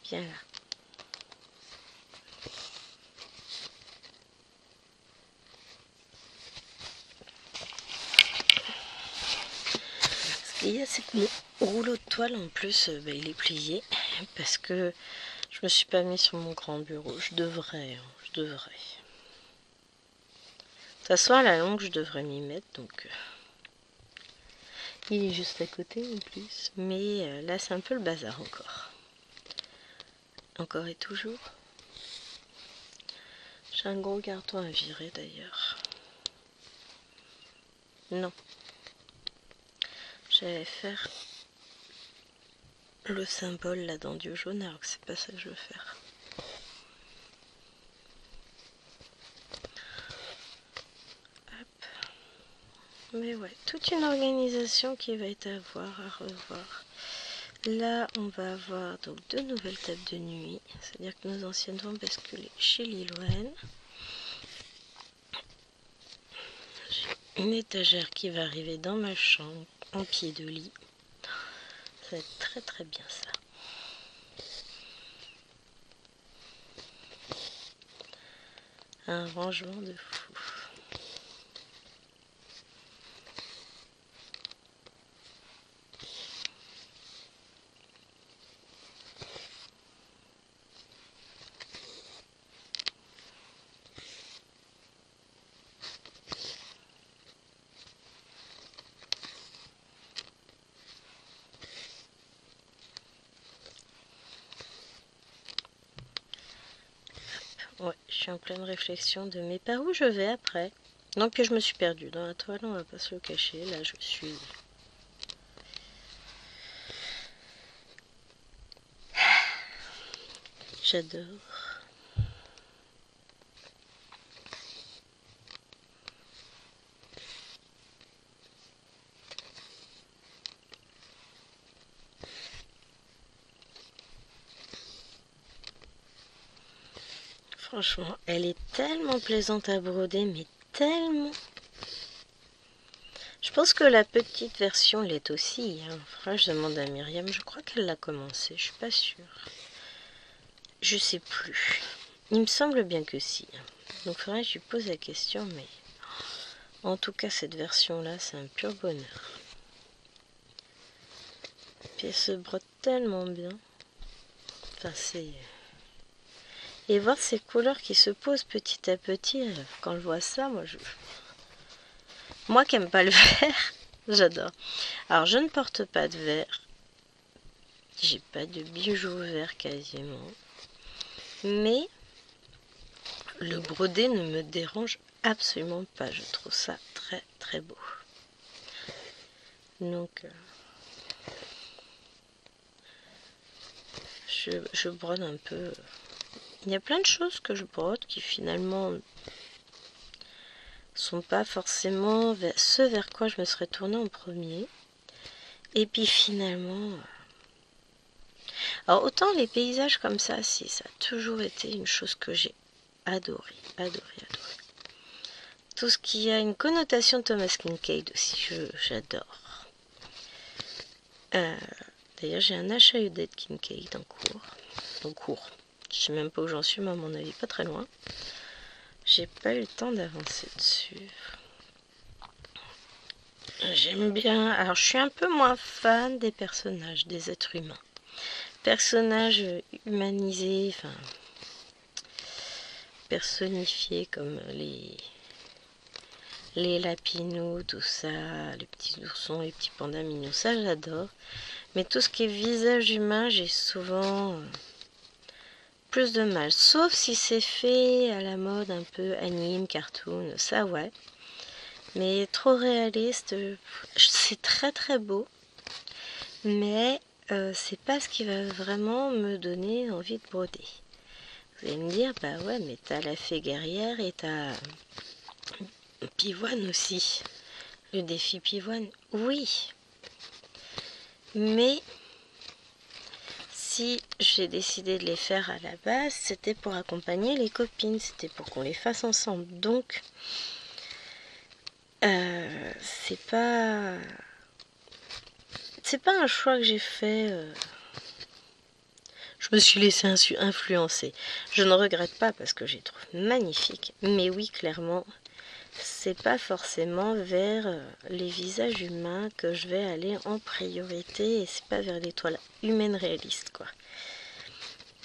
bien là. Ce qu'il y a, c'est que mon rouleau de toile, en plus, il est plié. Parce que je me suis pas mis sur mon grand bureau. Je devrais, hein, je devrais. De toute façon, à la longue, je devrais m'y mettre, donc... il est juste à côté en plus. Mais là, c'est un peu le bazar encore. Encore et toujours. J'ai un gros carton à virer d'ailleurs. Non. J'allais faire le symbole là dans du jaune alors que c'est pas ça que je veux faire. Hop. Mais ouais, toute une organisation qui va être à voir, à revoir. Là, on va avoir donc 2 nouvelles tables de nuit. C'est-à-dire que nos anciennes vont basculer chez Liloane. J'ai une étagère qui va arriver dans ma chambre en pied de lit. Ça va être très très bien ça. Un rangement de fou. suis en pleine réflexion de mais par où je vais après. Donc je me suis perdue dans la toile, on va pas se le cacher. Là je suis... J'adore. Franchement, elle est tellement plaisante à broder, mais tellement. Je pense que la petite version l'est aussi. Hein. Faudra que je demande à Myriam. Je crois qu'elle l'a commencé. Je suis pas sûre. Je sais plus. Il me semble bien que si. Donc faudrait que je lui pose la question, mais en tout cas cette version-là, c'est un pur bonheur. Puis elle se brode tellement bien. Enfin c'est... Et voir ces couleurs qui se posent petit à petit, quand je vois ça, moi qui n'aime pas le vert, j'adore. Alors je ne porte pas de vert. J'ai pas de bijoux verts quasiment. Mais le brodé ne me dérange absolument pas. Je trouve ça très très beau. Donc je brode un peu. Il y a plein de choses que je brode qui finalement sont pas forcément ce vers quoi je me serais tournée en premier. Et puis finalement... Alors autant les paysages comme ça, si ça a toujours été une chose que j'ai adoré. Tout ce qui a une connotation Thomas Kinkade aussi, j'adore. D'ailleurs j'ai un achat de Kinkade en cours. Je sais même pas où j'en suis, mais à mon avis pas très loin. J'ai pas eu le temps d'avancer dessus. J'aime bien... Alors je suis un peu moins fan des personnages, des êtres humains. Personnages humanisés, enfin personnifiés comme les lapinous, tout ça, les petits oursons, les petits pandas mignons, ça j'adore. Mais tout ce qui est visage humain, j'ai souvent plus de mal. Sauf si c'est fait à la mode un peu anime, cartoon, ça ouais. Mais trop réaliste, c'est très très beau. Mais c'est pas ce qui va vraiment me donner envie de broder. Vous allez me dire, bah ouais, mais t'as la fée guerrière et t'as Pivoine aussi. Le défi Pivoine, oui. Mais si j'ai décidé de les faire à la base, c'était pour accompagner les copines, c'était pour qu'on les fasse ensemble. Donc, c'est pas un choix que j'ai fait. Je me suis laissée influencer. Je ne regrette pas parce que je les trouve magnifiques. Mais oui, clairement, c'est pas forcément vers les visages humains que je vais aller en priorité. Et c'est pas vers les toiles humaines réalistes, quoi.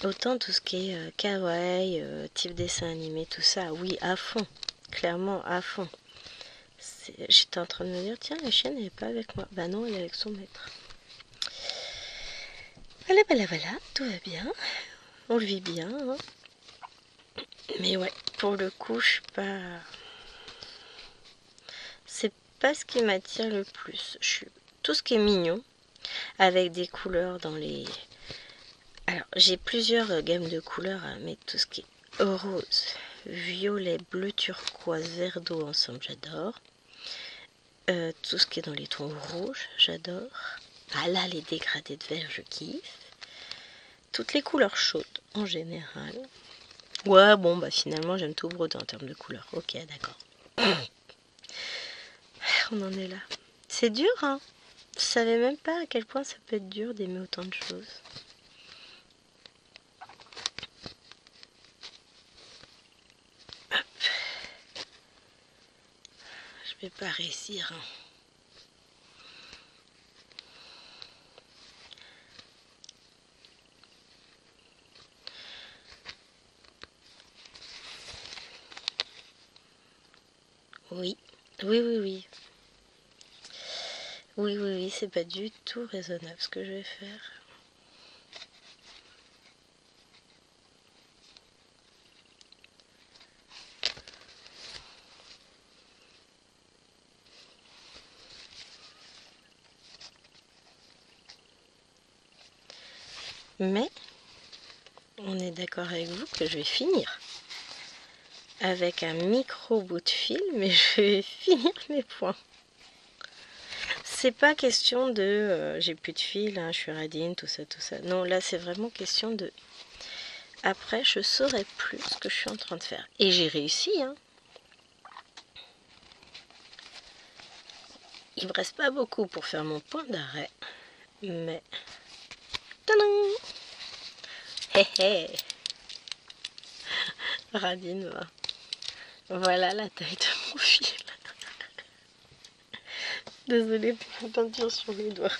Autant tout ce qui est kawaii, type dessin animé, tout ça, oui, à fond. Clairement, à fond. J'étais en train de me dire, tiens, la chienne, elle n'est pas avec moi. Bah non, elle est avec son maître. Voilà, tout va bien. On le vit bien. Hein. Mais ouais, pour le coup, je suis pas... C'est pas ce qui m'attire le plus. Tout ce qui est mignon, avec des couleurs dans les... Alors, j'ai plusieurs gammes de couleurs, hein, mais tout ce qui est rose, violet, bleu turquoise, vert d'eau ensemble, j'adore. Tout ce qui est dans les tons rouges, j'adore. Ah là, les dégradés de vert, je kiffe. Toutes les couleurs chaudes, en général. Ouais, bon, bah finalement, j'aime tout broder en termes de couleurs. Ok, d'accord. On en est là. C'est dur, hein. Je savais même pas à quel point ça peut être dur d'aimer autant de choses. Hop. Je vais pas réussir, hein. Oui, oui. Oui, c'est pas du tout raisonnable ce que je vais faire. Mais on est d'accord avec vous que je vais finir avec un micro bout de fil, mais je vais finir mes points. C'est pas question de j'ai plus de fil, hein, je suis radine, tout ça, tout ça. Non, là c'est vraiment question de après je saurai plus ce que je suis en train de faire. Et j'ai réussi, hein. Il me reste pas beaucoup pour faire mon point d'arrêt, mais tadam, hé hé, radine va. Voilà la taille de mon fil. Désolée pour la peinture sur les doigts.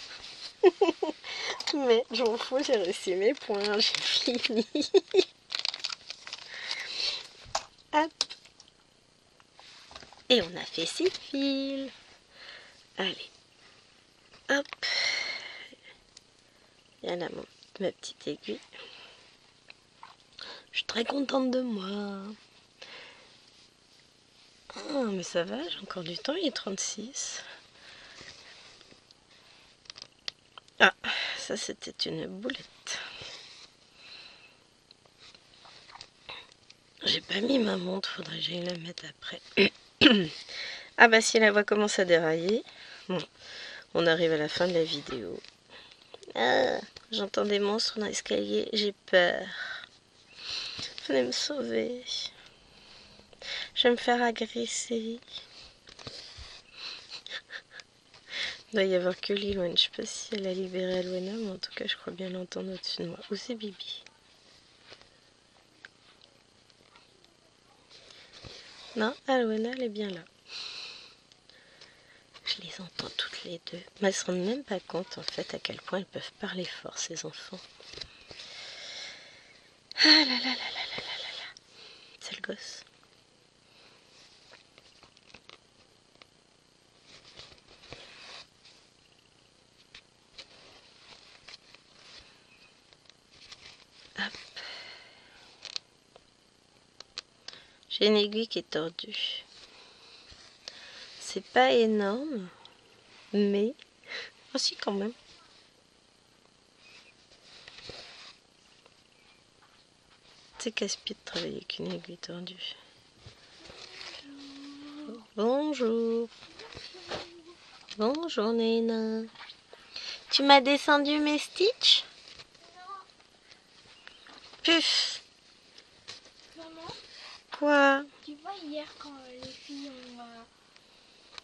Mais je m'en fous, j'ai réussi mes points, j'ai fini. Hop. Et on a fait 6 fils. Allez. Hop. Il y en a ma petite aiguille. Je suis très contente de moi. Ah, mais ça va, j'ai encore du temps, il est 36. Ah, ça c'était une boulette. J'ai pas mis ma montre, faudrait que j'aille la mettre après. Ah bah si la voix commence à dérailler, bon, on arrive à la fin de la vidéo. Ah, j'entends des monstres dans l'escalier, j'ai peur. Venez me sauver. Je vais me faire agresser. Il doit y avoir que Lilouane. Je sais pas si elle a libéré Alwena, mais en tout cas, je crois bien l'entendre au-dessus de moi. Où c'est Bibi? Non, Alwena, elle est bien là. Je les entends toutes les deux. Mais elles ne se rendent même pas compte, en fait, à quel point elles peuvent parler fort, ces enfants. Ah là là là là là là là là. C'est le gosse. Hop. J'ai une aiguille qui est tordue. C'est pas énorme, mais aussi quand même. C'est casse-pied de travailler avec une aiguille tordue. Bonjour. Bonjour Néna. Tu m'as descendu mes stitches? Puf. Maman, Quoi? tu vois hier quand les filles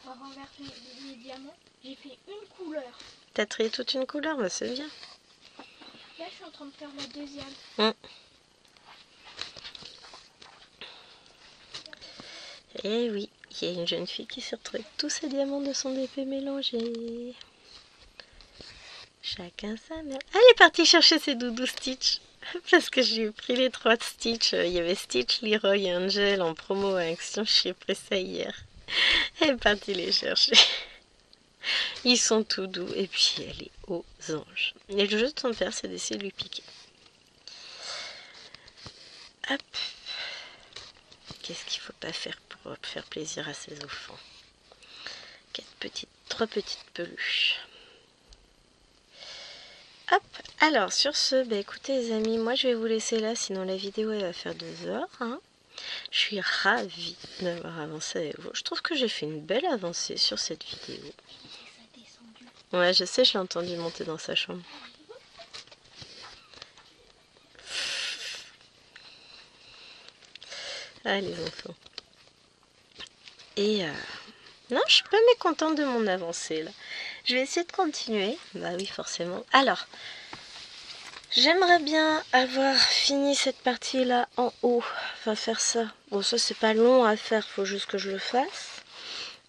ont renversé les diamants, j'ai fait une couleur. T'as trié toute une couleur? Bah c'est bien. Là je suis en train de faire la deuxième. Eh oui, il y a une jeune fille qui s'est retrouvée avec tous ses diamants de son épée mélangés. Chacun sa mère. Elle est partie chercher ses doudous Stitch. Parce que j'ai pris les 3 Stitch. Il y avait Stitch, Leroy et Angel en promo à Action. J'ai pris ça hier. Elle est partie les chercher. Ils sont tout doux. Et puis elle est aux anges. Et le jeu de son père, c'est d'essayer de lui piquer. Hop. Qu'est-ce qu'il faut pas faire pour faire plaisir à ses enfants? 3 petites peluches. Hop, alors sur ce, bah écoutez les amis, moi je vais vous laisser là, sinon la vidéo elle va faire 2 heures. Hein. Je suis ravie d'avoir avancé avec vous. Je trouve que j'ai fait une belle avancée sur cette vidéo. Ouais, je sais, je l'ai entendu monter dans sa chambre. Ah les enfants. Et non, je suis pas mécontente de mon avancée là. Je vais essayer de continuer. Bah oui, forcément. Alors, j'aimerais bien avoir fini cette partie là en haut. Enfin, faire ça. Bon, ça c'est pas long à faire, faut juste que je le fasse.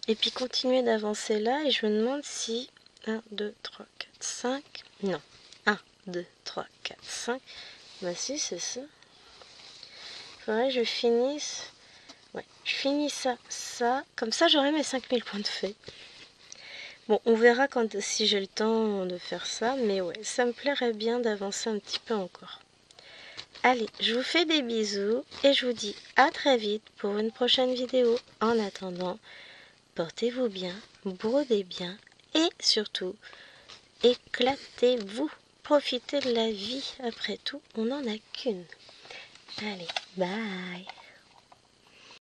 Et puis continuer d'avancer là. Et je me demande si 1, 2, 3, 4, 5. Non. 1, 2, 3, 4, 5. Bah si, c'est ça. Faudrait que je finisse. Ouais, je finis ça. Comme ça, j'aurai mes 5000 points de fait. Bon, on verra si j'ai le temps de faire ça. Mais ouais, ça me plairait bien d'avancer un petit peu encore. Allez, je vous fais des bisous. Et je vous dis à très vite pour une prochaine vidéo. En attendant, portez-vous bien, brodez bien. Et surtout, éclatez-vous. profiter de la vie. Après tout, on n'en a qu'une. Allez, bye.